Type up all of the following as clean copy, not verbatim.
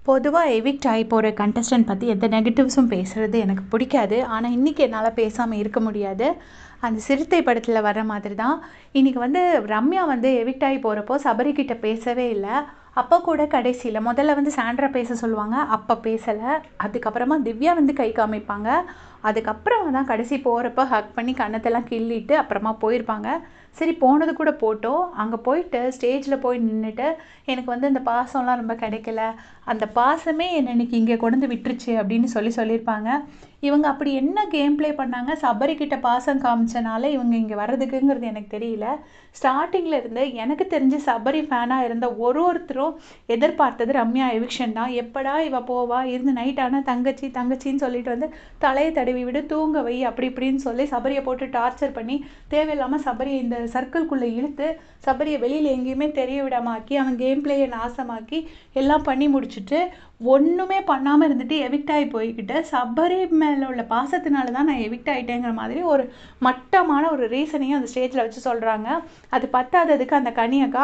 பொதுவா எவிக்ட் ஆகி போற கண்டஸ்டன்ட் பத்தி எந்த நெகட்டிவ்ஸும் பேசுறது எனக்கு பிடிக்காது. ஆனா, இன்னைக்கு என்னால பேசாம இருக்க முடியாது. அந்த சிறுத்தை படத்துல வர்ற மாதிரி தான். இன்னைக்கு ரம்யா எவிக்ட் ஆகி போறப்போ சபரி கிட்ட பேசவே இல்ல. அப்ப கூட கடைசியில முதல்ல சாண்ட்ரா பேச சொல்லுவாங்க. அப்ப பேசல. அதுக்கப்புறமா திவ்யா கை காமிப்பாங்க. அதுக்கப்புறமா தான் கடைசி போறப்ப ஹக் பண்ணி கன்னத்தெல்லாம் கிள்ளிட்டு அப்புறமா போயிருப்பாங்க. சரி போனது கூட போட்டோம். அங்க போயிட்டு ஸ்டேஜ்ல போய் நின்னுட்டு, எனக்கு அந்த பாசம்லாம் ரொம்ப கிடைக்கல. அந்த பாசமே என்ன இன்னைக்கு இங்க கொண்டு வந்து விட்டுருச்சு அப்படின்னு சொல்லியிருப்பாங்க. இவங்க அப்படி என்ன கேம் ப்ளே பண்ணாங்க? சபரி கிட்ட பாசம் காமிச்சனால இவங்க இங்க வர்றதுக்குங்கிறது எனக்கு தெரியல. ஸ்டார்ட்டிங்ல இருந்து எனக்கு தெரிஞ்சு சபரி ஃபேனா இருந்த ஒருத்தரும் எதிர்பார்த்தது ரம்யா எவிக்ஷன் தான். எப்படா இவ போவா? இருந்து நைட் ஆனா தங்கச்சி தங்கச்சின்னு சொல்லிட்டு தலையை தடவி விடு, தூங்க வை, அப்படி இப்படின்னு சொல்லி சபரியை போட்டு டார்ச்சர் பண்ணி தேவையில்லாம சபரியை இந்த சர்க்கிள்குள்ள இழுத்து சபரியை வெளியில எங்கேயுமே தெரிய விடாமாக்கி அவன் கேம் பிளேயை நாசமாக்கி எல்லாம் பண்ணி முடிச்சுட்டு ஒண்ணுமே பண்ணாம இருந்துட்டு எவிக்ட் ஆகி போய்கிட்டு சபரி மேல உள்ள பாசத்தினால தான் நான் எவிக்ட் ஆயிட்டேங்கிற மாதிரி ஒரு மட்டமான ஒரு ரீசனையும் அந்த ஸ்டேஜ்ல வச்சு சொல்றாங்க. அது பத்தாததுக்கு அந்த கனியக்கா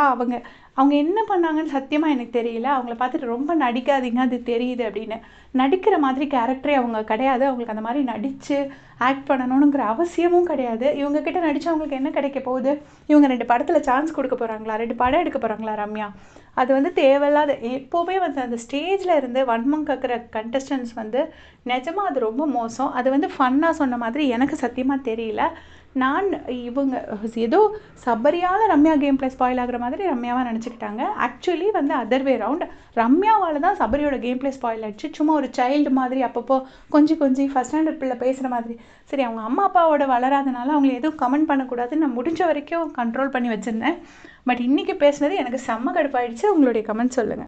அவங்க என்ன பண்ணாங்கன்னு சத்தியமா எனக்கு தெரியல. அவங்கள பார்த்துட்டு ரொம்ப நடிக்காதீங்க, அது தெரியுது அப்படின்னு. நடிக்கிற மாதிரி கேரக்டரே அவங்க கிடையாது. அவங்களுக்கு அந்த மாதிரி நடிச்சு ஆக்ட் பண்ணணுங்கிற அவசியமும் கிடையாது. இவங்க கிட்ட நடிச்சா அவங்களுக்கு என்ன கிடைக்க போகுது? இவங்க 2 படத்துல சான்ஸ் கொடுக்க போறாங்களா? 2 படம் எடுக்க போறாங்களா ரம்யா? அது தேவையில்லாத. எப்போவுமே அந்த ஸ்டேஜ்ல இருந்து வன்மம் கக்குற கண்டஸ்டன்ஸ் நிஜமா அது ரொம்ப மோசம். அது ஃபன்னா சொன்ன மாதிரி எனக்கு சத்தியமா தெரியல. நான் இவங்க ஏதோ சபரியால ரம்யா கேம் பிளே ஸ்பாயில் ஆகுற மாதிரி ரம்யாவா நினச்சிக்கிட்டாங்க. Actually other way round. ரம்யாவால தான் சபரியோட கேம் பிளே ஸ்பாயில் ஆயிடுச்சு. சும்மா ஒரு சைல்டு மாதிரி அப்பப்போ கொஞ்சம் ஃபர்ஸ்ட் ஸ்டாண்டர்ட் பிள்ளை பேசுகிற மாதிரி. சரி, அவங்க அம்மா அப்பாவோட வளராதனால அவங்கள எதுவும் கமெண்ட் பண்ணக்கூடாதுன்னு நான் முடிஞ்ச வரைக்கும் கண்ட்ரோல் பண்ணி வச்சுருந்தேன். பட் இன்னைக்கு பேசுனது எனக்கு செம்ம கடுப்பாயிடுச்சு. உங்களுடைய கமெண்ட் சொல்லுங்கள்.